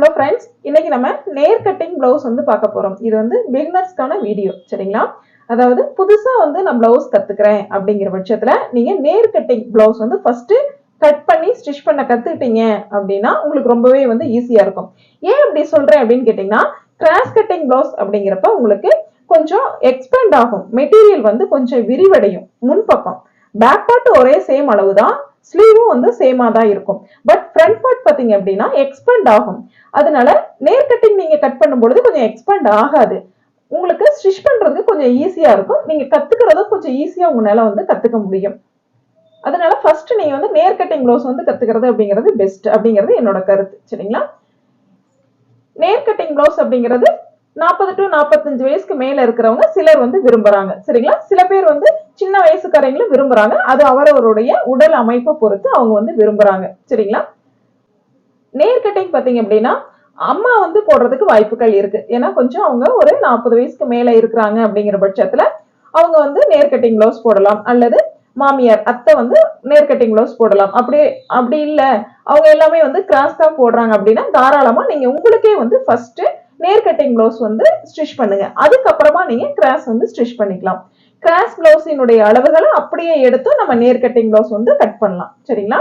Hello friends, இன்னைக்கு நம்ம நேர் கட்டிங் பிளவுஸ் வந்து பார்க்க போறோம். இது வந்து பிகினர்ஸ்க்கான வீடியோ, சரிங்களா? அதாவது புதுசா வந்து நான் பிளவுஸ் கத்துக்கிறேன் அப்படிங்கிற பட்சத்துல நீங்க நேர் கட்டிங் பிளவுஸ் வந்து ஃபர்ஸ்ட் கட் பண்ணி ஸ்டிச் பண்ண கத்துக்கிட்டீங்க அப்படின்னா உங்களுக்கு ரொம்பவே வந்து ஈஸியா இருக்கும். ஏன் அப்படி சொல்றேன் அப்படின்னு கேட்டீங்கன்னா, கிராஸ் கட்டிங் பிளவுஸ் அப்படிங்கிறப்ப உங்களுக்கு கொஞ்சம் எக்ஸ்பேண்ட் ஆகும், மெட்டீரியல் வந்து கொஞ்சம் விரிவடையும். முன்பக்கம் பேக் பார்ட் ஒரே சேம் அளவு தான், ஸ்லீவும் வந்து சேமா தான் இருக்கும். பட் ஃப்ரண்ட் பார்ட் பாத்தீங்க அப்படின்னா எக்ஸ்பேண்ட் ஆகும். அதனால நேர் கட்டிங் நீங்க கட் பண்ணும்பொழுது கொஞ்சம் எக்ஸ்பேண்ட் ஆகாது. உங்களுக்கு ஸ்டிச் பண்றதுக்கு கொஞ்சம் ஈஸியா இருக்கும். நீங்க கத்துக்கிறதும் கொஞ்சம் ஈஸியா உங்களால வந்து கத்துக்க முடியும். அதனால ஃபர்ஸ்ட் நீங்க வந்து நேர் கட்டிங் பிளவுஸ் வந்து கத்துக்கிறது அப்படிங்கிறது பெஸ்ட் அப்படிங்கிறது என்னோட கருத்து, சரிங்களா? நேர் கட்டிங் பிளவுஸ் அப்படிங்கிறது 40 டு 45 வயசுக்கு மேல இருக்கிறவங்க சிலர் வந்து விரும்புறாங்க, சரிங்களா? சில பேர் வந்து சின்ன வயசுக்காரங்களும் விரும்புறாங்க. அது அவரவருடைய உடல் அமைப்பை பொறுத்து அவங்க வந்து விரும்புறாங்க, சரிங்களா? நேர் கட்டிங் பாத்தீங்க அப்படின்னா அம்மா வந்து போடுறதுக்கு வாய்ப்புகள் இருக்கு. ஏன்னா கொஞ்சம் அவங்க ஒரு 40 வயசுக்கு மேல இருக்கிறாங்க அப்படிங்கிற பட்சத்துல அவங்க வந்து நேர் கட்டிங் பிளவுஸ் போடலாம். அல்லது மாமியார் அத்தை வந்து நேர் கட்டிங் பிளவுஸ் போடலாம். அப்படி இல்ல அவங்க எல்லாமே வந்து கிராஸ் தான் போடுறாங்க அப்படின்னா தாராளமா நீங்க உங்களுக்கே வந்து ஃபர்ஸ்ட் நேர் கட்டிங் பிளவுஸ் வந்து ஸ்டிச் பண்ணுங்க. அதுக்கப்புறமா நீங்க கிராஸ் வந்து ஸ்டிச் பண்ணிக்கலாம். கிராஸ் பிளவுஸினுடைய அளவுகளை அப்படியே எடுத்து நம்ம நேர் கட்டிங் பிளவுஸ் வந்து கட் பண்ணலாம், சரிங்களா?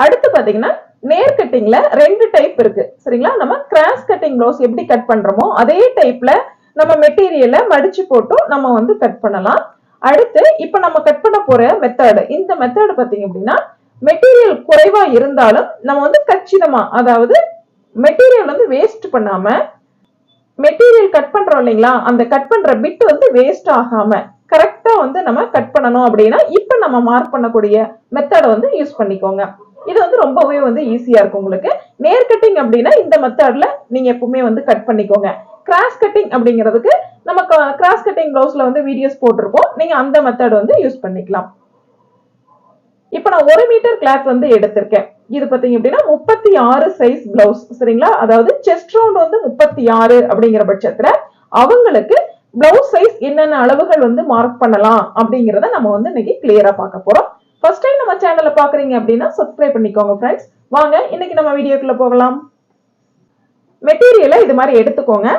அடுத்து பாத்தீங்கன்னா நேர் கட்டிங்ல ரெண்டு டைப் இருக்கு, சரிங்களா? நம்ம கிராஸ் கட்டிங் பிளவுஸ் எப்படி கட் பண்றோமோ அதே டைப்ல நம்ம மெட்டீரியலை மடிச்சு போட்டு நம்ம வந்து கட் பண்ணலாம். அடுத்து இப்ப நம்ம கட் பண்ண போற மெத்தட், இந்த மெத்தட் பாத்தீங்க அப்படின்னா மெட்டீரியல் குறைவா இருந்தாலும் நம்ம வந்து கச்சிதமா, அதாவது மெட்டீரியல் வந்து வேஸ்ட் பண்ணாம, மெட்டீரியல் கட் பண்றோம் இல்லைங்களா, அந்த கட் பண்ற பிட் வந்து வேஸ்ட் ஆகாம கரெக்டா வந்து நம்ம கட் பண்ணணும் அப்படின்னா இப்ப நம்ம மார்க் பண்ணக்கூடிய மெத்தட வந்து யூஸ் பண்ணிக்கோங்க. இது வந்து ரொம்பவே வந்து ஈஸியா இருக்கும் உங்களுக்கு. நேர் கட்டிங் அப்படின்னா இந்த மெத்தட்ல நீங்க எப்பவுமே வந்து கட் பண்ணிக்கோங்க. கிராஸ் கட்டிங் அப்படிங்கிறதுக்கு நம்ம கிராஸ் கட்டிங் பிளவுஸ்ல வந்து வீடியோஸ் போட்டிருக்கோம், நீங்க அந்த மெத்தட் வந்து யூஸ் பண்ணிக்கலாம். இப்ப நான் 1 மீட்டர் கிளாத் வந்து எடுத்திருக்கேன். இது பாத்தீங்க அப்படின்னா 36 சைஸ் பிளவுஸ், சரிங்களா? அதாவது செஸ்ட் ரவுண்ட் வந்து 36 அப்படிங்கிற பட்சத்துல அவங்களுக்கு பிளவுஸ் சைஸ் என்னென்ன அளவுகள் வந்து மார்க் பண்ணலாம் அப்படிங்கறத நம்ம வந்து இன்னைக்கு கிளியரா பார்க்க போறோம். ஃபர்ஸ்ட் டைம் நம்ம சேனலை பாக்குறீங்க அப்படின்னா சப்ஸ்கிரைப் பண்ணிக்கோங்க ஃப்ரெண்ட்ஸ். வாங்க இன்னைக்கு நம்ம வீடியோக்குள்ள போகலாம். மெட்டீரியலை இது மாதிரி எடுத்துக்கோங்க.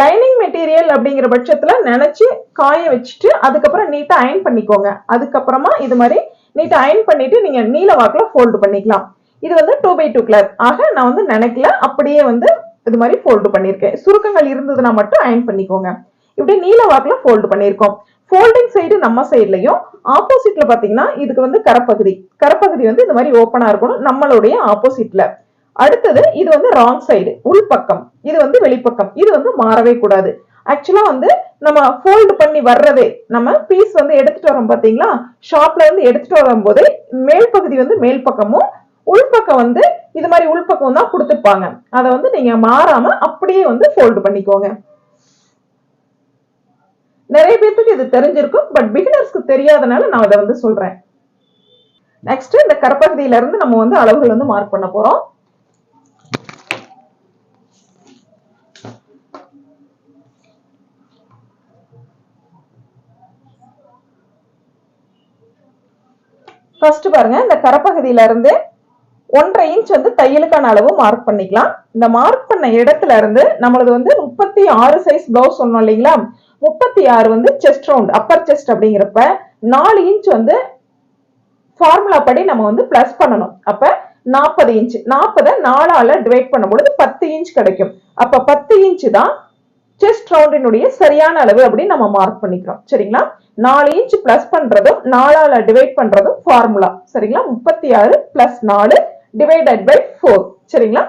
லைனிங் மெட்டீரியல் அப்படிங்கிற பட்சத்துல நினைச்சு காய வச்சுட்டு அதுக்கப்புறம் நீட்டா அயன் பண்ணிக்கோங்க. அதுக்கப்புறமா இது மாதிரி நீட்டா அயன் பண்ணிட்டு நீங்க நீல வாக்குல ஃபோல்டு பண்ணிக்கலாம். இது வந்து 2x2 கிளாத் ஆக நான் வந்து நினைக்கல, அப்படியே வந்து இது மாதிரி ஃபோல்டு பண்ணிருக்கேன். சுருக்கங்கள் இருந்ததுன்னா மட்டும் அயன் பண்ணிக்கோங்க. இப்படி நீல வாக்குல ஃபோல்டு பண்ணிருக்கோம். ஃபோல்டிங் சைடு நம்ம சைட்லயும் ஆப்போசிட்ல பாத்தீங்கன்னா இதுக்கு வந்து கரப்பகுதி வந்து இந்த மாதிரி ஓப்பனா இருக்கணும் நம்மளுடைய ஆப்போசிட்ல. அடுத்தது இது வந்து ராங் சைடு, உள்பக்கம், இது வந்து வெளிப்பக்கம். இது வந்து மாறவே கூடாது. ஆக்சுவலா வந்து நம்ம ஃபோல்டு பண்ணி வர்றதே, நம்ம பீஸ் வந்து எடுத்துட்டு வரோம் பாத்தீங்களா, ஷாப்ல இருந்து எடுத்துட்டு வரும்போது மேல் பகுதி வந்து மேல் பக்கமும் உள்பக்கம் வந்து இது மாதிரி உள்பக்கம் தான் கொடுத்துருப்பாங்க. அதை வந்து நீங்க மாறாம அப்படியே வந்து ஃபோல்டு பண்ணிக்கோங்க. நிறைய பேருக்கு இது தெரிஞ்சிருக்கும், பட் பிகினர்ஸ்க்கு தெரியாதனால நான் அதை வந்து சொல்றேன். நெக்ஸ்ட் இந்த கரப்பகுதியில இருந்து நம்ம வந்து அளவுகள் வந்து மார்க் பண்ண போறோம். ஃபர்ஸ்ட் பாருங்க, இந்த கரப்பகுதியில இருந்து 1.5 இன்ச் வந்து தையலுக்கான அளவு மார்க் பண்ணிக்கலாம். இந்த மார்க் பண்ண இடத்துல இருந்து நம்மளது வந்து 36 சைஸ் பிளவுஸ் சொன்னோம் இல்லைங்களா, 36 வந்து செஸ்ட் ரவுண்ட், அப்பர் செஸ்ட் அப்படிங்கிறப்ப 4 இன்ச் வந்து ஃபார்முலா படி நம்ம வந்து பிளஸ் பண்ணணும். அப்ப 40 இன்ச், 40 4ஆல டிவைட் பண்ணும்போது 10 இன்ச் கிடைக்கும். அப்ப 10 இன்ச் தான் செஸ்ட் ரவுண்டினுடைய சரியான அளவு அப்படின்னு நம்ம மார்க் பண்ணிக்கிறோம், சரிங்களா? 4 இன்ச் பிளஸ் பண்றதும் 4ஆல டிவைட் பண்றதும் ஃபார்முலா, சரிங்களா? 36 பிளஸ் 4 டிவைடட் பை 4, சரிங்களா?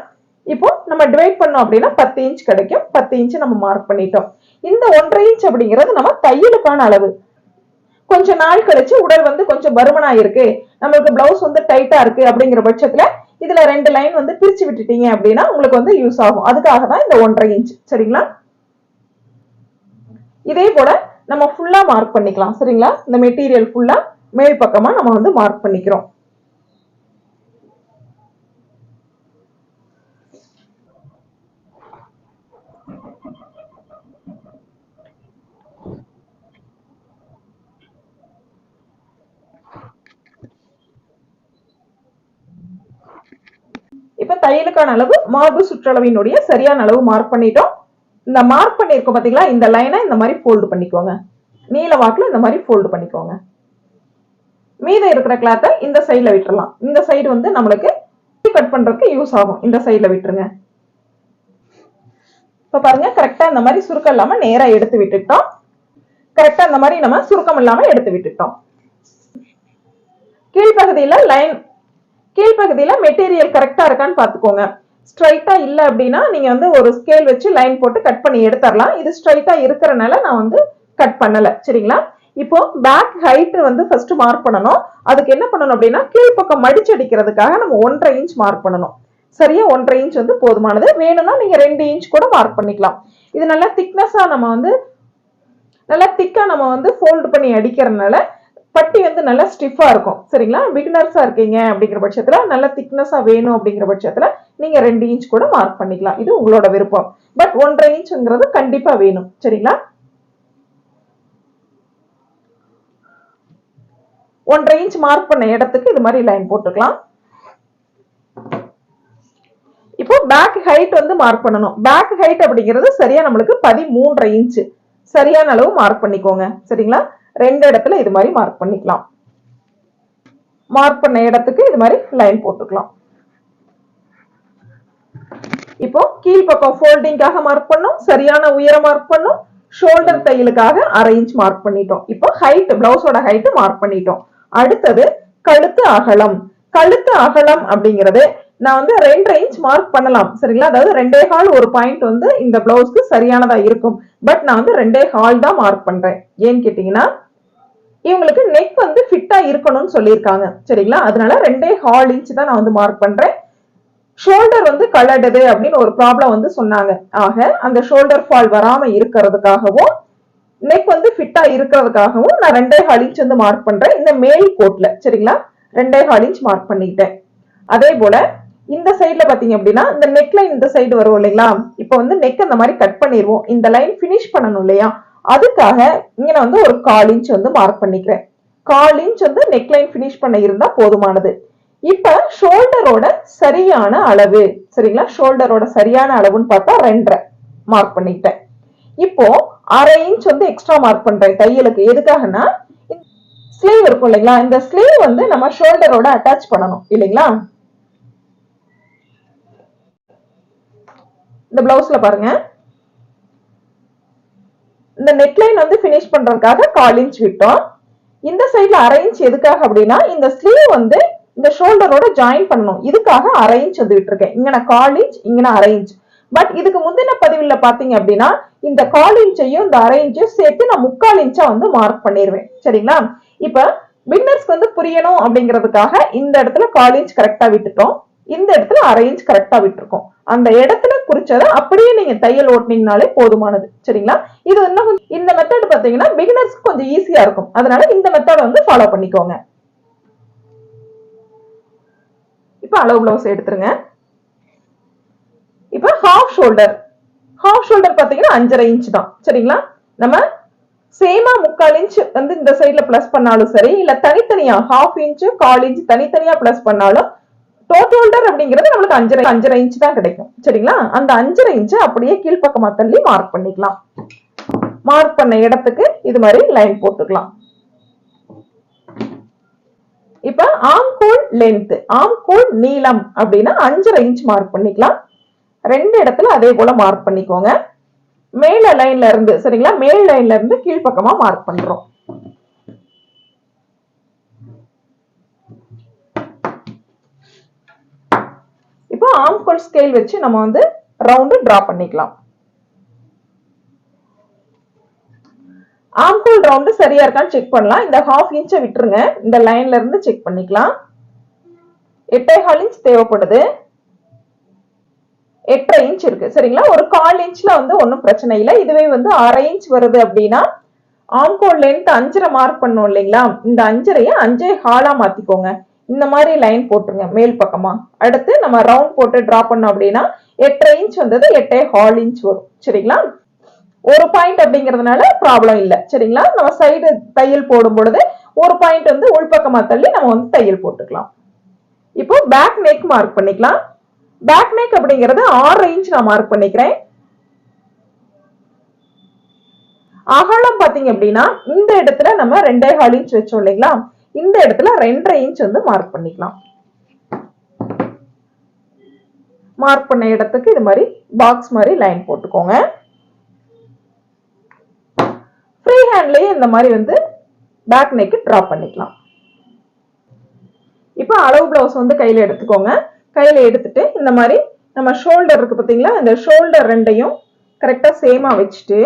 இப்போ நம்ம டிவைட் பண்ணோம் அப்படின்னா 10 இன்ச் கிடைக்கும். 10 இன்ச் நம்ம மார்க் பண்ணிட்டோம். இந்த 1.5 இன்ச் அப்படிங்கிறது நம்ம தையலுக்கான அளவு. கொஞ்ச நாள் கழிச்சு உடல் வந்து கொஞ்சம் பருமனா இருக்கு, நம்மளுக்கு பிளவுஸ் வந்து டைட்டா இருக்கு அப்படிங்கிற பட்சத்துல இதுல 2 லைன் வந்து பிரிச்சு விட்டுட்டீங்க அப்படின்னா உங்களுக்கு வந்து யூஸ் ஆகும். அதுக்காக தான் இந்த 1.5 இன்ச், சரிங்களா? இதே போல நம்ம ஃபுல்லா மார்க் பண்ணிக்கலாம், சரிங்களா? இந்த மெட்டீரியல் ஃபுல்லா மேல் பக்கமா நம்ம வந்து மார்க் பண்ணிக்கிறோம். இப்ப தையலுக்கான அளவு மார்பு சுற்றளவினுடைய சரியான அளவு மார்க் பண்ணிட்டோம். இந்த மார்க் பண்ணிருக்கோம் பாத்தீங்களா, இந்த லைனை இந்த மாதிரி ஃபோல்டு பண்ணிக்கோங்க. நீல வாக்குல இந்த மாதிரி ஃபோல்டு பண்ணிக்கோங்க. மீத இருக்கிற கிளாத்தை இந்த சைடுல விட்டுறலாம். இந்த சைடு வந்து நம்மளுக்கு கட் பண்றதுக்கு யூஸ் ஆகும். இந்த சைடுல விட்டுருங்க. இப்ப பாருங்க, கரெக்டா இந்த மாதிரி சுருக்கம் இல்லாம நேரா எடுத்து விட்டுட்டோம். கரெக்டா இந்த மாதிரி நம்ம சுருக்கம் இல்லாம எடுத்து விட்டுட்டோம். கீழ்ப்பகுதியில மெட்டீரியல் கரெக்டா இருக்கான்னு பாத்துக்கோங்க. ஸ்ட்ரைட்டா இல்ல அப்படின்னா நீங்க வந்து ஒரு ஸ்கேல் வச்சு லைன் போட்டு கட் பண்ணி எடுத்துடலாம். இது ஸ்ட்ரைட்டா இருக்கிறனால நான் வந்து கட் பண்ணல. சரிங்களா? இப்போ பேக் ஹைட் வந்து ஃபர்ஸ்ட் மார்க் பண்ணணும். அதுக்கு என்ன பண்ணணும் அப்படின்னா, கீழ்ப்பக்கம் மடிச்சடிக்கிறதுக்காக நம்ம 1.5 இன்ச் மார்க் பண்ணணும். சரியா? 1.5 இன்ச் வந்து போதுமானது. வேணும்னா நீங்க 2 இன்ச் கூட மார்க் பண்ணிக்கலாம். இது நல்லா திக்னஸா நம்ம வந்து நல்லா திக்கா நம்ம வந்து ஃபோல்ட் பண்ணி அடிக்கிறதுனால பட்டி வந்து நல்லா ஸ்டிஃபா இருக்கும். சரிங்களா? பிகினர்ஸா இருக்கீங்க அப்படிங்கிற பட்சத்துல நல்ல திக்னஸா வேணும் அப்படிங்கிற பட்சத்துல நீங்க 2 இன்ச் கூட மார்க் பண்ணிக்கலாம். இது உங்களோட விருப்பம். பட் 1.5 இன்ச்ங்கிறது கண்டிப்பா வேணும். சரிங்களா? 1.5 இன்ச் மார்க் பண்ண இடத்துக்கு இது மாதிரி லைன் போட்டுக்கலாம். இப்போ பேக் ஹைட் வந்து மார்க் பண்ணணும். பேக் ஹைட் அப்படிங்கிறது சரியா நம்மளுக்கு 13.5 இன்ச் சரியான அளவு மார்க் பண்ணிக்கோங்க. சரிங்களா? 2 இடத்துல இது மாதிரி மார்க் பண்ணிக்கலாம். மார்க் பண்ண இடத்துக்கு இது மாதிரி லைன் போட்டுக்கலாம். இப்போ கீழ்ப்பக்கம் ஃபோல்டிங்காக மார்க் பண்ணோம், சரியான உயரம் மார்க் பண்ணோம், ஷோல்டர் தையலுக்காக 1/2 இன்ச் மார்க் பண்ணிட்டோம். இப்போ ஹைட், பிளவுஸோட ஹைட் மார்க் பண்ணிட்டோம். அடுத்தது கழுத்து அகலம். கழுத்து அகலம் அப்படிங்கிறது நான் வந்து 2.5 இன்ச் மார்க் பண்ணலாம். சரிங்களா? அதாவது 2.25 ஒரு பாயிண்ட் வந்து இந்த பிளவுஸ்க்கு சரியானதா இருக்கும். பட் நான் வந்து 2.25 தான் மார்க் பண்றேன். ஏன்னு கேட்டீங்கன்னா, இவங்களுக்கு நெக் வந்து ஃபிட்டா இருக்கணும்னு சொல்லியிருக்காங்க. சரிங்களா? அதனால 2.25 இன்ச் தான் நான் வந்து மார்க் பண்றேன். ஷோல்டர் வந்து கலடுது அப்படின்னு ஒரு ப்ராப்ளம் வந்து சொன்னாங்க. ஆக அந்த ஷோல்டர் ஃபால் வராம இருக்கிறதுக்காகவும் நெக் வந்து ஃபிட்டா இருக்கிறதுக்காகவும் நான் 2.25 இன்ச் வந்து மார்க் பண்றேன் இந்த மேல் கோட்ல. சரிங்களா? 2.25 இன்ச் மார்க் பண்ணிட்டேன். அதே போல இந்த சைடுல பாத்தீங்க அப்படின்னா, இந்த நெக் லைன் இந்த சைடு வரும் இல்லைங்களா? இப்ப வந்து நெக் அந்த மாதிரி கட் பண்ணிடுவோம். இந்த லைன் பினிஷ் பண்ணணும் இல்லையா? அதுக்காக இங்க நான் வந்து ஒரு 1/4 இன்ச் வந்து மார்க் பண்ணிக்கிறேன். 1/4 இன்ச் வந்து நெக் லைன் பினிஷ் பண்ண இருந்தா போதுமானது. இப்ப ஷோல்டரோட சரியான அளவு, சரிங்களா? ஷோல்டரோட சரியான அளவுன்னு பார்த்தா 2.5 மார்க் பண்ணிட்டேன். இப்போ 1/2 இன்ச் வந்து எக்ஸ்ட்ரா மார்க் பண்றேன் தையலுக்கு. எதுக்காகனா, ஸ்லீவ் இருக்கும் இல்லைங்களா? இந்த ஸ்லீவ் வந்து நம்ம ஷோல்டரோட அட்டாச் பண்ணணும் இல்லைங்களா? இந்த பிளவுஸ்ல பாருங்க, இந்த நெக்லைன் வந்து பினிஷ் பண்றதுக்காக 1/4 இன்ச் விட்டோம். இந்த சைடுல 1/2 இன்ச் எதுக்காக அப்படின்னா, இந்த ஸ்லீவ் வந்து இந்த ஷோல்டரோட ஜாயின் பண்ணணும். இதுக்காக 1/2 இன்ச் வந்து விட்டுருக்கேன். இங்க நான் 1/4 இன்ச், இங்க நான் 1/2 இன்ச். பட் இதுக்கு முந்தின பதிவுல பாத்தீங்க அப்படின்னா, இந்த 1/4 இன்ச்சையும் இந்த 1/2 இன்ச்சையும் சேர்த்து நான் 3/4 இன்ச்சா வந்து மார்க் பண்ணிடுவேன். சரிங்களா? இப்ப பிகினர்ஸ்க்கு வந்து புரியணும் அப்படிங்கிறதுக்காக இந்த இடத்துல 1/4 இன்ச் கரெக்டா விட்டுட்டோம். இந்த இடத்துல 1/2 இன்ச் கரெக்டா விட்டுருக்கோம். அந்த இடத்துல குறிச்சதை அப்படியே நீங்க தையல் ஓட்டினீங்கனாலே போதுமானது. சரிங்களா? இது இன்னும் இந்த மெத்தட் பாத்தீங்கன்னா பிகினர்ஸ்க்கு கொஞ்சம் ஈஸியா இருக்கும். அதனால இந்த மெத்தட் வந்து ஃபாலோ பண்ணிக்கோங்க. இப்ப அளவு பிளவுஸ் எடுத்துருங்க. இப்ப ஹாஃப் ஷோல்டர் பாத்தீங்கன்னா 5.5 இன்ச் தான். சரிங்களா? நம்ம சேமா 3/4 இன்ச் வந்து இந்த சைடுல பிளஸ் பண்ணாலும் சரி, இல்ல தனித்தனியா 1/2 இன்ச் 1/4 இன்ச் தனித்தனியா பிளஸ் பண்ணாலும் டோட்டல் அப்படிங்கிறது நம்மளுக்கு 5.5 இன்ச் தான் கிடைக்கும். சரிங்களா? அந்த 5.5 இன்ச் அப்படியே கீழ்ப்பக்கமா தள்ளி மார்க் பண்ணிக்கலாம். மார்க் பண்ண இடத்துக்கு இது மாதிரி லைன் போட்டுக்கலாம். இப்ப ஆம்கோல் லென்த், ஆம்கோல் நீளம் அப்படின்னா 5.5 இன்ச் மார்க் பண்ணிக்கலாம். 2 இடத்துல அதே போல மார்க் பண்ணிக்கோங்க. மேல லைன்ல இருந்து, சரிங்களா? மேல் லைன்ல இருந்து கீழ்ப்பக்கமா மார்க் பண்றோம். இப்போ ஆம்கோல் ஸ்கேல் வச்சு நம்ம வந்து ரவுண்ட் டிரா பண்ணிக்கலாம். ஆம்கோல் ரவுண்ட் சரியா இருக்கான்னு செக் பண்ணலாம். இந்த 1/2 இன்ச்சை விட்டுருங்க. இந்த லைன்ல இருந்து செக் பண்ணிக்கலாம். 8.25 இன்ச் தேவைப்படுது. 8.5 இன்ச் இருக்கு. சரிங்களா? ஒரு 1/4 இன்ச்ல வந்து ஒன்னும் பிரச்சனை இல்லை. இதுவே வந்து 1/2 இன்ச் வருது அப்படின்னா ஆம்கோல் லென்த் 5.5 மார்க் பண்ணோம் இல்லைங்களா? இந்த 5.5 5.25 மாத்திக்கோங்க. இந்த மாதிரி லைன் போட்டுருங்க மேல் பக்கமா. அடுத்து நம்ம ரவுண்ட் போட்டு டிரா பண்ணோம் அப்படின்னா 8.5 இன்ச் வந்தது 8.25 இன்ச் வரும். சரிங்களா? ஒரு பாயிண்ட் அப்படிங்கிறதுனால ப்ராப்ளம் இல்லை. சரிங்களா? நம்ம சைடு தையல் போடும் பொழுது ஒரு பாயிண்ட் வந்து உள்பக்கமா தள்ளி நம்ம வந்து தையல் போட்டுக்கலாம். இப்போ பேக் நெக் மார்க் பண்ணிக்கலாம். பேக் நெக் அப்படிங்கிறது 6 இன்ச் நான் மார்க் பண்ணிக்கிறேன். அகலம் பாத்தீங்க அப்படின்னா இந்த இடத்துல நம்ம 2.25 இன்ச் வச்சோம் இல்லைங்களா, இந்த இடத்துல 2.5 இன்ச் வந்து மார்க் பண்ணிக்கலாம். மார்க் பண்ண இடத்துக்கு இது மாதிரி பாக்ஸ் மாதிரி லைன் போட்டுக்கோங்க. ஃப்ரீ ஹேண்ட்லயே இந்த மாதிரி வந்து பேக் நெக் டிரா பண்ணிக்கலாம். இப்போ அளவு பிளவுஸ் வந்து கையில எடுத்துக்கோங்க. கையில எடுத்துட்டு இந்த மாதிரி நம்ம ஷோல்டர் இருக்கு பாத்தீங்களா, இந்த ஷோல்டர் ரெண்டையும் கரெக்டா சேமா வச்சுட்டு,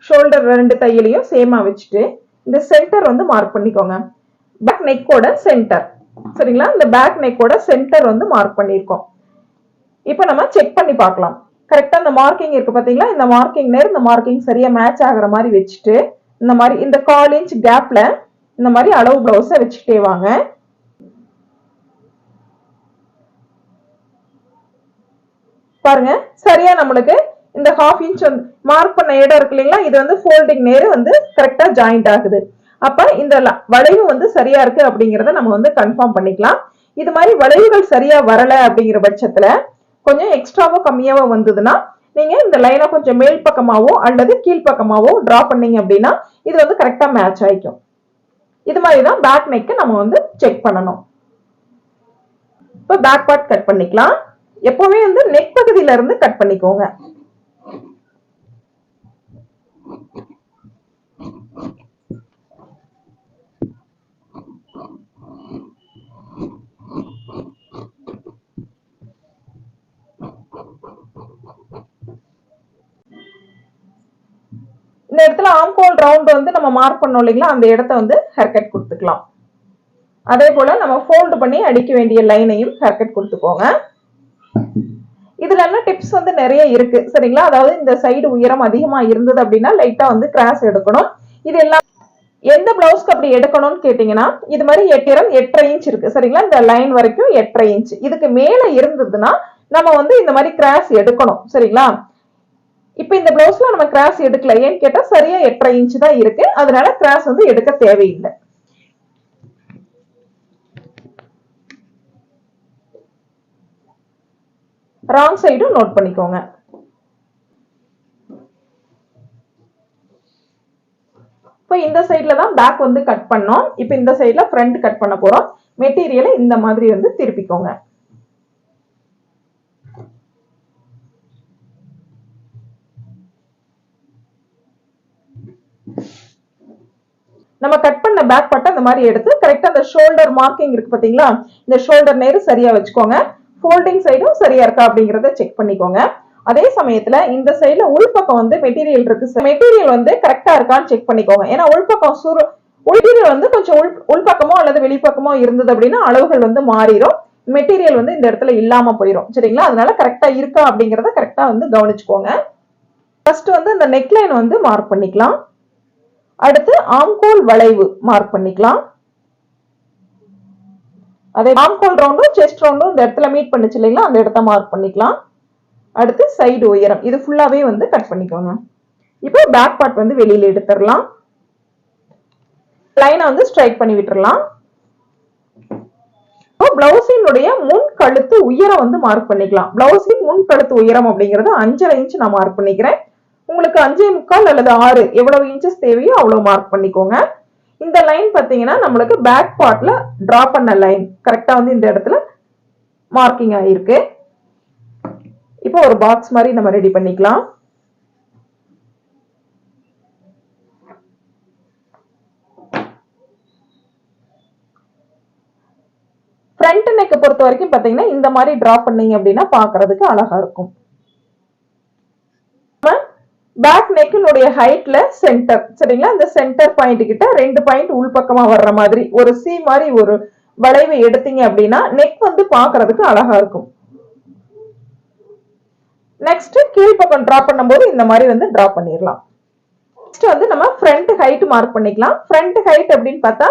ஷோல்டர் 2 தையலையும் சேமா வச்சுட்டு இந்த சென்டர் வந்து மார்க் பண்ணிக்கோங்க. பேக் நெக்கோட சென்டர் சரிங்களா, இந்த பேக் நெக்கோட சென்டர் வந்து மார்க் பண்ணிருக்கோம். இப்போ நம்ம செக் பண்ணி பார்க்கலாம். கரெக்டா இந்த மார்க்கிங் இருக்கு பாத்தீங்களா, இந்த மார்க்கிங் நேர் இந்த மார்க்கிங் சரியா மேட்ச் ஆகுற மாதிரி வச்சுட்டு இந்த மாதிரி இந்த 1/4 இன்ச் கேப்ல இந்த மாதிரி அளவு பிளவுஸ வச்சுட்டே வாங்க. பாருங்க சரியா நம்மளுக்கு இந்த 1/2 இன்ச் வந்து மார்க் பண்ண இடம் இருக்கு இல்லைங்களா, இது வந்து ஃபோல்டிங் நேர் வந்து கரெக்டா ஜாயிண்ட் ஆகுது. அப்ப இந்த வளைவு வந்து சரியா இருக்கு அப்படிங்கறத நம்ம வந்து கன்ஃபார்ம் பண்ணிக்கலாம். இது மாதிரி வளைவுகள் சரியா வரல அப்படிங்கிற பட்சத்துல கொஞ்சம் எக்ஸ்ட்ராவோ கம்மியாவோ வந்ததுன்னா நீங்க இந்த லைனை கொஞ்சம் மேல் பக்கமாவோ அல்லது கீழ் பக்கமாவோ டிரா பண்ணீங்க அப்படின்னா இது வந்து கரெக்டா மேட்ச் ஆயிக்கும். இது மாதிரிதான் பேக் நெக் நம்ம வந்து செக் பண்ணணும். இப்போ பேக் பார்ட் கட் பண்ணிக்கலாம். எப்பவுமே வந்து நெக் பகுதியில இருந்து கட் பண்ணிக்கோங்க. இந்த இடத்துல ஆம்கோல் ரவுண்ட் வந்து நம்ம மார்க் பண்ணோம் இல்லைங்களா, அந்த இடத்த வந்து ஹேர் கட் கொடுத்துக்கலாம். அதே போல நம்ம ஃபோல்ட் பண்ணி அடிக்க வேண்டிய லைனையும் ஹேர் கட் கொடுத்துக்கோங்க. இதுல என்ன டிப்ஸ் வந்து நிறைய இருக்கு சரிங்களா. அதாவது இந்த சைடு உயரம் அதிகமா இருந்தது அப்படின்னா லைட்டா வந்து கிராஸ் எடுக்கணும். இது எல்லாம் எந்த பிளவுஸ்க்கு அப்படி எடுக்கணும்னு கேட்டீங்கன்னா இது மாதிரி 8.5 இன்ச் இருக்கு சரிங்களா, இந்த லைன் வரைக்கும் 8.5 இன்ச். இதுக்கு மேல இருந்ததுன்னா நம்ம வந்து இந்த மாதிரி கிராஸ் எடுக்கணும் சரிங்களா. இப்ப இந்த பிளவுஸ்ல நம்ம கிராஸ் எடுக்கல, ஏன்னு கேட்டா சரியா 8.5 இன்ச் தான் இருக்கு, அதனால கிராஸ் வந்து எடுக்க தேவையில்லை. ராங் சைடும் நோட் பண்ணிக்கோங்க. இப்போ இந்த சைட்ல தான் பேக் வந்து கட் பண்ணோம். இப்போ இந்த சைட்ல ஃப்ரண்ட் கட் பண்ண போறோம். மெட்டீரியலை இந்த மாதிரி வந்து திருப்பிக்கோங்க. நம்ம கட் பண்ண பேக் பார்ட் அந்த மாதிரி எடுத்து கரெக்டா அந்த ஷோல்டர் மார்க்கிங் இருக்கு பாத்தீங்களா, இந்த ஷோல்டர் நேரு சரியா வச்சுக்கோங்க. ஃபோல்டிங் சைடும் சரியா இருக்கா அப்படிங்கறத செக் பண்ணிக்கோங்க. அதே சமயத்துல இந்த சைடுல உள்பக்கம் வந்து மெட்டீரியல் இருக்கு, மெட்டீரியல் வந்து கரெக்டா இருக்கான்னு செக் பண்ணிக்கோங்க. ஏன்னா உள்பக்கம் மெட்டீரியல் வந்து கொஞ்சம் உள்பக்கமோ அல்லது வெளிப்பக்கமோ இருந்தது அப்படின்னா அளவுகள் வந்து மாறிடும், மெட்டீரியல் வந்து இந்த இடத்துல இல்லாம போயிடும் சரிங்களா. அதனால கரெக்டா இருக்கா அப்படிங்கறத கரெக்டா வந்து கவனிச்சுக்கோங்க. ஃபர்ஸ்ட் வந்து இந்த நெக்லைன் வந்து மார்க் பண்ணிக்கலாம். அடுத்து ஆம்கோல் வளைவு மார்க் பண்ணிக்கலாம். அதே ஆம்கோல் ரவுண்டும் செஸ்ட் ரவுண்டும் இந்த இடத்துல மீட் பண்ணுச்சு இல்லைங்களா, அந்த இடத்த மார்க் பண்ணிக்கலாம். அடுத்து சைடு உயரம் இது ஃபுல்லாவே வந்து கட் பண்ணிக்கோங்க. இப்போ பேக் பார்ட் வந்து வெளியில எடுத்துடலாம். லைனை வந்து ஸ்ட்ரைட் பண்ணி விட்டுறலாம். பிளவுஸினுடைய முன் கழுத்து உயரம் வந்து மார்க் பண்ணிக்கலாம். பிளவுஸின் முன் கழுத்து உயரம் அப்படிங்கறது 5.5 இன்ச் நான் மார்க் பண்ணிக்கிறேன். உங்களுக்கு 5.25 அல்லது 6 எவ்வளவு இன்ச்சஸ் தேவையோ அவ்வளவு மார்க் பண்ணிக்கோங்க. இந்த லைன் பாத்தீங்கன்னா நம்மளுக்கு பேக் பார்ட்ல டிரா பண்ண லைன் கரெக்டா வந்து இந்த இடத்துல மார்க்கிங் ஆயிருக்கு. இப்போ ஒரு பாக்ஸ் மாதிரி நம்ம ரெடி பண்ணிக்கலாம். ஃப்ரண்ட் நெக் பொறுத்த வரைக்கும் பாத்தீங்கன்னா இந்த மாதிரி டிரா பண்ணீங்க அப்படின்னா பாக்குறதுக்கு அழகா இருக்கும். பேக் நெக்கினுடைய ஹைட்ல சென்டர் சரிங்களா, இந்த சென்டர் பாயிண்ட் கிட்ட 2 பாயிண்ட் உள்பக்கமா வர்ற மாதிரி ஒரு சி மாதிரி ஒரு வளைவை எடுத்தீங்க அப்படின்னா நெக் வந்து பாக்குறதுக்கு அழகா இருக்கும். நெக்ஸ்ட் கீழ் பக்கம் டிரா பண்ணும்போது இந்த மாதிரி வந்து டிரா பண்ணிடலாம். நெக்ஸ்ட் வந்து நம்ம ஃப்ரண்ட் ஹைட் மார்க் பண்ணிக்கலாம். ஃப்ரண்ட் ஹைட் அப்படின்னு பார்த்தா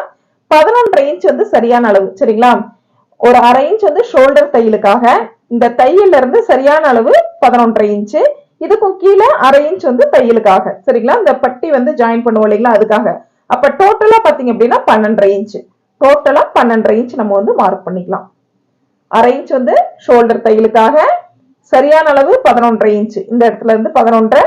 11.5 இன்ச் வந்து சரியான அளவு சரிங்களா. ஒரு 1/2 இன்ச் வந்து ஷோல்டர் தையலுக்காக, இந்த தையல்ல இருந்து சரியான அளவு 11.5 இன்ச், இதுக்கும் கீழே 1/2 இன்ச் வந்து தையலுக்காக சரிங்களா. இந்த பட்டி வந்து ஜாயின் பண்ணுவோம் இல்லைங்களா அதுக்காக. அப்ப டோட்டலா பாத்தீங்க அப்படின்னா 12.5 இன்ச், டோட்டலா 12.5 இன்ச் நம்ம வந்து மார்க் பண்ணிக்கலாம். 1/2 இன்ச் வந்து ஷோல்டர் தையலுக்காக, சரியான அளவு 11.5 இன்ச். இந்த இடத்துல இருந்து 11,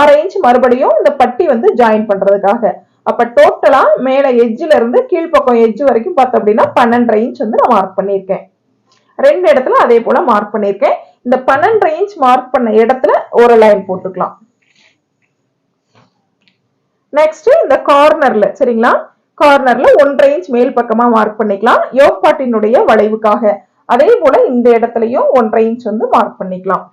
1/2 இன்ச் மறுபடியும் இந்த பட்டி வந்து ஜாயின் பண்றதுக்காக. அப்ப டோட்டலா மேல எட்ஜ்ல இருந்து கீழ்ப்பக்கம் எட்ஜ் வரைக்கும் பார்த்தோம் அப்படின்னா 12.5 இன்ச் வந்து நான் மார்க் பண்ணியிருக்கேன். 2 இடத்துல அதே போல மார்க் பண்ணியிருக்கேன். இந்த 12.5 இன்ச் மார்க் பண்ண இடத்துல ஒரு லைன் போட்டுக்கலாம். நெக்ஸ்ட் இந்த கார்னர்ல சரிங்களா, கார்னர்ல 1.5 இன்ச் மேல் பக்கமா மார்க் பண்ணிக்கலாம் யோக் பாட்டினுடைய வளைவுக்காக. அதே போல இந்த இடத்துலயும் 1.5 இன்ச் வந்து மார்க் பண்ணிக்கலாம்.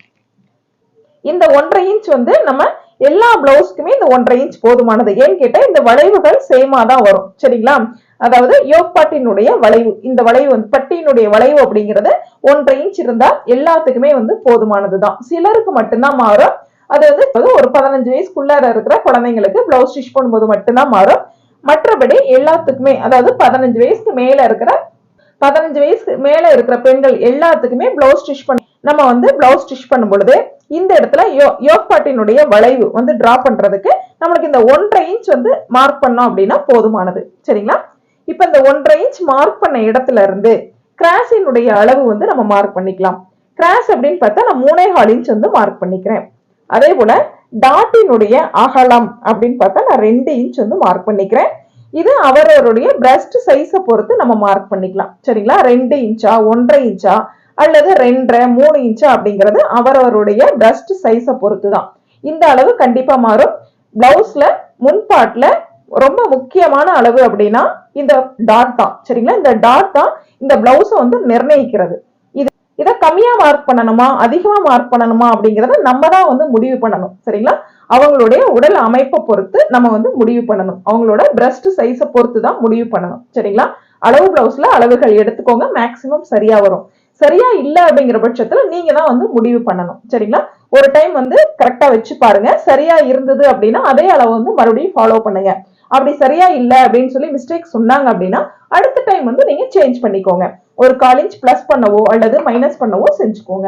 இந்த 1.5 இன்ச் வந்து நம்ம எல்லா பிளவுஸ்க்குமே இந்த 1.5 இன்ச் போதுமானது. ஏன்னு கேட்டா இந்த வளைவுகள் சேமா தான் வரும் சரிங்களா. அதாவது யோக் பாட்டினுடைய வளைவு, இந்த வளைவு வந்து பட்டியினுடைய வளைவு அப்படிங்கிறது 1.5 இன்ச் இருந்தா எல்லாத்துக்குமே வந்து போதுமானதுதான். சிலருக்கு மட்டும்தான் மாறும். அது வந்து ஒரு 15 வயசுக்குள்ளார இருக்கிற குழந்தைங்களுக்கு பிளவுஸ் ஸ்டிச் பண்ணும்போது மட்டும்தான் மாறும். மற்றபடி எல்லாத்துக்குமே, அதாவது 15 வயசுக்கு மேல இருக்கிற பெண்கள் எல்லாத்துக்குமே பிளவுஸ் ஸ்டிச் பண்ணி நம்ம வந்து பிளவுஸ் ஸ்டிச் பண்ணும் பொழுது இந்த இடத்துல யோக் பாட்டினுடைய வளைவு வந்து டிரா பண்றதுக்கு நம்மளுக்கு இந்த 1.5 இன்ச் வந்து மார்க் பண்ணோம் அப்படின்னா போதுமானது சரிங்களா. இப்ப இந்த 1.5 இன்ச் மார்க் பண்ண இடத்துல இருந்து கிராஸினுடைய அளவு வந்து நம்ம மார்க் பண்ணிக்கலாம். கிராஸ் அப்படின்னு பார்த்தா நான் 3.25 இன்ச் வந்து மார்க் பண்ணிக்கிறேன். அதே போல டாட்டினுடைய அகலம் அப்படின்னு பார்த்தா நான் 2 இன்ச் வந்து மார்க் பண்ணிக்கிறேன். இது அவரவருடைய பிரஸ்ட் சைஸை பொறுத்து நம்ம மார்க் பண்ணிக்கலாம் சரிங்களா. 2 இன்ச்சா 1.5 இன்ச்சா அல்லது 2.5 3 இன்ச்சா அப்படிங்கிறது அவரவருடைய பிரஸ்ட் சைஸை பொறுத்து தான். இந்த அளவு கண்டிப்பா மாறும். பிளவுஸ்ல முன்பாட்ல ரொம்ப முக்கியமான அளவு அப்படின்னா இந்த டாட் தான் சரிங்களா. இந்த டாட் தான் இந்த பிளவுஸை வந்து நிர்ணயிக்கிறது. இதை கம்மியா மார்க் பண்ணணுமா அதிகமா மார்க் பண்ணணுமா அப்படிங்கறத நம்ம தான் வந்து முடிவு பண்ணணும் சரிங்களா. அவங்களுடைய உடல் அமைப்பை பொறுத்து நம்ம வந்து முடிவு பண்ணணும். அவங்களோட பிரஸ்ட் சைஸை பொறுத்து தான் முடிவு பண்ணணும் சரிங்களா. அளவு பிளவுஸ்ல அளவுகள் எடுத்துக்கோங்க, மேக்சிமம் சரியா வரும். சரியா இல்ல அப்படிங்கிற பட்சத்துல நீங்க தான் வந்து முடிவு பண்ணணும் சரிங்களா. ஒரு டைம் வந்து கரெக்டா வச்சு பாருங்க. சரியா இருந்தது அப்படின்னா அதே அளவு வந்து மறுபடியும் ஃபாலோ பண்ணுங்க. அப்படி சரியா இல்ல அப்படின்னு சொல்லி மிஸ்டேக் சொன்னாங்க அப்படின்னா அடுத்த டைம் வந்து நீங்க சேஞ்ச் பண்ணிக்கோங்க. ஒரு 1/4 இன்ச் பிளஸ் பண்ணவோ அல்லது மைனஸ் பண்ணவோ செஞ்சுக்கோங்க.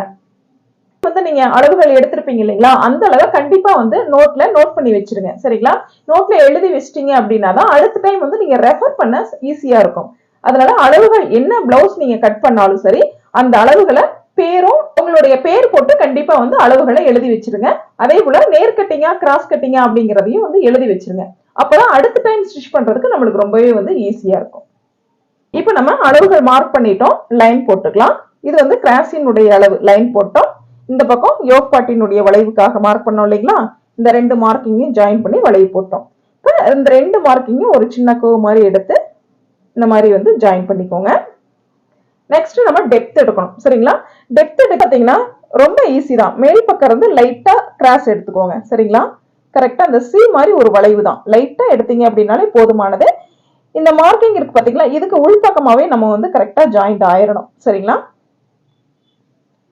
வந்து நீங்க அளவுகள் எடுத்திருப்பீங்க இல்லைங்களா, அந்த அளவை கண்டிப்பா வந்து நோட்ல நோட் பண்ணி வச்சிருங்க சரிங்களா. நோட்ல எழுதி வச்சிட்டீங்க அப்படின்னா தான் அடுத்த டைம் வந்து நீங்க ரெஃபர் பண்ண ஈஸியா இருக்கும். அதனால அளவுகள் என்ன பிளவுஸ் நீங்க கட் பண்ணாலும் சரி அந்த அளவுகளை பேரும் உங்களுடைய பேர் போட்டு கண்டிப்பா வந்து அளவுகளை எழுதி வச்சிருங்க. அதே போல நேர் கட்டிங்கா கிராஸ் கட்டிங்கா அப்படிங்கிறதையும் வந்து எழுதி வச்சிருங்க. அப்பதான் அடுத்த டைம் ஸ்டிச் பண்றதுக்கு நம்மளுக்கு ரொம்பவே வந்து ஈஸியா இருக்கும். இப்ப நம்ம அளவுகள் மார்க் பண்ணிட்டோம், லைன் போட்டுக்கலாம். இது வந்து கிராஸினுடைய அளவு லைன் போட்டோம். இந்த பக்கம் யோக் பாட்டினுடைய வளைவுக்காக மார்க் பண்ணோம் இல்லைங்களா. இந்த 2 மார்க்கிங்கையும் ஜாயின் பண்ணி வளைவு போட்டோம். இப்ப இந்த 2 மார்க்கிங்கும் ஒரு சின்ன கர்வ் மாதிரி எடுத்து இந்த மாதிரி வந்து ஜாயின் பண்ணிக்கோங்க. நெக்ஸ்ட் நம்ம டெப்த் எடுக்கணும் சரிங்களா. டெப்த் பார்த்தீங்கன்னா ரொம்ப ஈஸி தான். மேல் பக்கம் இருந்து லைட்டா கிராஸ் எடுத்துக்கோங்க சரிங்களா. கரெக்டா அந்த சி மாதிரி ஒரு வளைவு தான், லைட்டா எடுத்தீங்க அப்படின்னாலே போதுமானது. இந்த மார்க்கிங் இருக்கு பாத்தீங்களா, இதுக்கு உள்பக்கமாவே நம்ம வந்து கரெக்டா ஜாயிண்ட் ஆயிரணும் சரிங்களா.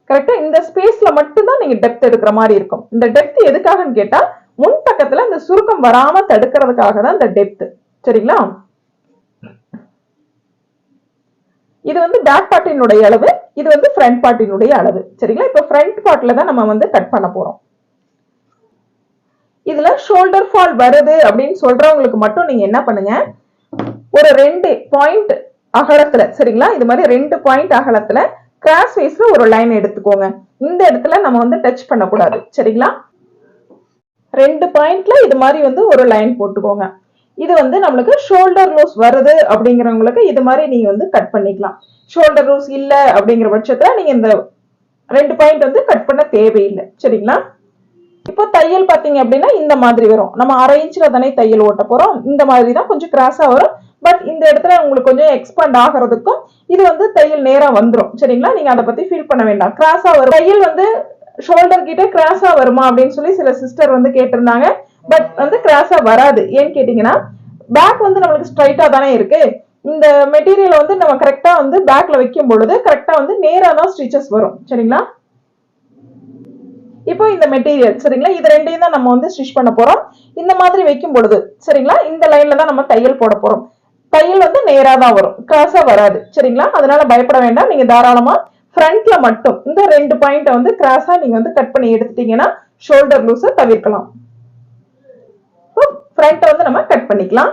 கரெக்டா இந்த ஸ்பேஸ்ல மட்டும் தான் நீங்க டெப்த் எடுக்கிற மாதிரி இருக்கும். இந்த டெப்த் எதுக்காகன்னு கேட்டா முன் பக்கத்துல இந்த சுருக்கம் வராம தடுக்கிறதுக்காக தான் இந்த டெப்த் சரிங்களா. இது வந்து பேக் பார்ட்டினுடைய அளவு, இது வந்து ஃப்ரண்ட் பார்ட்டினுடைய அளவு சரிங்களா. இப்ப ஃப்ரண்ட் பார்ட்ல தான் நம்ம வந்து கட் பண்ண போறோம். இதுல ஷோல்டர் ஃபால் வருது அப்படின்னு சொல்றவங்களுக்கு மட்டும் நீங்க என்ன பண்ணுங்க, ஒரு 2 பாயிண்ட் அகலத்துல சரிங்களா, இது மாதிரி 2 பாயிண்ட் அகலத்துல கிராஸ் வைஸ்ல ஒரு லைன் எடுத்துக்கோங்க. இந்த இடத்துல நம்ம வந்து டச் பண்ணக்கூடாது சரிங்களா. 2 பாயிண்ட்ல இது மாதிரி வந்து ஒரு லைன் போட்டுக்கோங்க. இது வந்து நம்மளுக்கு ஷோல்டர் லூஸ் வருது அப்படிங்கிறவங்களுக்கு இது மாதிரி நீங்க வந்து கட் பண்ணிக்கலாம். ஷோல்டர் லூஸ் இல்ல அப்படிங்கிற பட்சத்துல நீங்க இந்த 2 பாயிண்ட் வந்து கட் பண்ண தேவையில்லை சரிங்களா. இப்போ தையல் பாத்தீங்க அப்படின்னா இந்த மாதிரி வரும். நம்ம 1/2 இன்ச்ல தானே தையல் ஓட்ட போறோம். இந்த மாதிரி தான் கொஞ்சம் கிராஸா வரும். பட் இந்த இடத்துல உங்களுக்கு கொஞ்சம் எக்ஸ்பேண்ட் ஆகிறதுக்கும் இது வந்து தையல் நேரா வந்துடும் சரிங்களா. நீங்க அதை பத்தி ஃபீல் பண்ண வேண்டாம். கிராஸா வரும் தையல் வந்து ஷோல்டர் கிட்ட கிராஸா வருமா அப்படின்னு சொல்லி சில சிஸ்டர் வந்து கேட்டிருந்தாங்க. பட் வந்து கிராஸா வராது. ஏன்னு கேட்டீங்கன்னா பேக் வந்து நம்மளுக்கு ஸ்ட்ரைட்டா தானே இருக்கு. இந்த மெட்டீரியல் வந்து நம்ம கரெக்டா வந்து பேக்ல வைக்கும் பொழுது கரெக்டா வந்து நேரா தான் ஸ்டிச்சஸ் வரும் சரிங்களா. இப்போ இந்த மெட்டீரியல் சரிங்களா, இது ரெண்டையும் தான் நம்ம வந்து ஸ்டிச் பண்ண போறோம். இந்த மாதிரி வைக்கும் பொழுது சரிங்களா, இந்த லைன்ல தான் நம்ம தையல் போட போறோம். தையல் வந்து நேரா தான் வரும், கிராஸா வராது சரிங்களா. அதனால பயப்பட வேண்டாம். நீங்க தாராளமா ஃப்ரண்ட்ல மட்டும் இந்த 2 பாயிண்ட வந்து கிராஸா நீங்க வந்து கட் பண்ணி எடுத்துட்டீங்கன்னா ஷோல்டர் லூஸை தவிர்க்கலாம். ஃப்ரண்ட் வந்து நம்ம கட் பண்ணிக்கலாம்.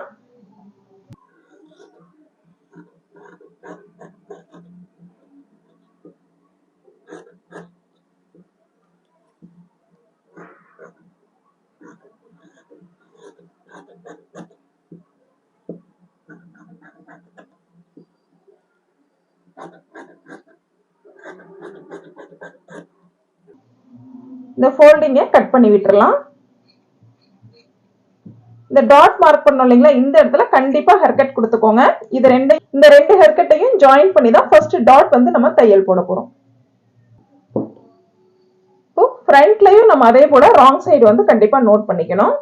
இந்த ஃபோல்டிங்கை கட் பண்ணி விட்டுறலாம். இந்த டாட் மார்க் பண்ணோம் இல்லைங்களா, இந்த இடத்துல கண்டிப்பா ஹேர்கட் கொடுத்துக்கோங்க. இந்த ரெண்டு ஹேர்கட்டையும் ஜாயின் பண்ணி தான் ஃபர்ஸ்ட் டாட் வந்து நம்ம தையல் போட போறோம். இப்போ ஃப்ரண்ட்லயும் நம்ம அதே போல ராங் சைடு வந்து கண்டிப்பா நோட் பண்ணிக்கணும்.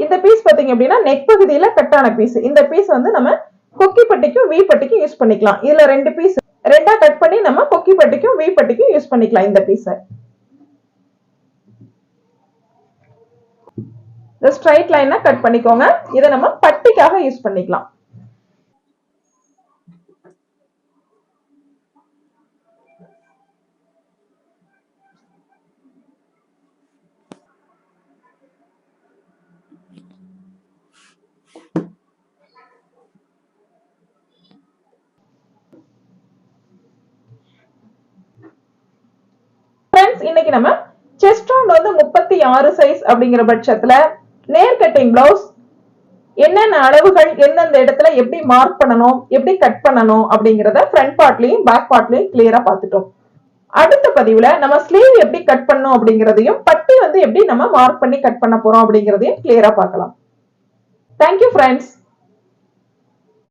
இந்த பீஸ் பாத்தீங்க அப்படின்னா நெக் பகுதியில கட்டான பீஸ். இந்த பீஸ் வந்து நம்ம கொக்கி பட்டிக்கும் வி பட்டிக்கும் யூஸ் பண்ணிக்கலாம். இதுல ரெண்டு பீஸ் ரெண்டா கட் பண்ணி நம்ம கொக்கி பட்டிக்கும் வி பட்டிக்கும் யூஸ் பண்ணிக்கலாம். இந்த பீஸ இந்த ஸ்ட்ரைட் லைனா கட் பண்ணிக்கோங்க. இதை நம்ம பட்டிக்காக யூஸ் பண்ணிக்கலாம். இன்னைக்கு நம்ம செஸ்ட் ரவுண்ட் வந்து 36 சைஸ் அப்படிங்கிற பட்சத்துல நேர் கட்டிங் பிளவுஸ் என்னென்ன அளவுகள் எந்தெந்த இடத்துல எப்படி மார்க் பண்ணணும், எப்படி கட் பண்ணணும் அப்படிங்கறத ஃப்ரண்ட் பார்ட்லயும் பேக் பார்ட்லயும் கிளியரா பார்த்துட்டோம். அடுத்த பதிவுல நம்ம ஸ்லீவ் எப்படி கட் பண்ணணும் அப்படிங்கறதையும் பட்டி வந்து எப்படி நம்ம மார்க் பண்ணி கட் பண்ண போறோம் அப்படிங்கறதையும் கிளியரா பார்க்கலாம். Thank you friends.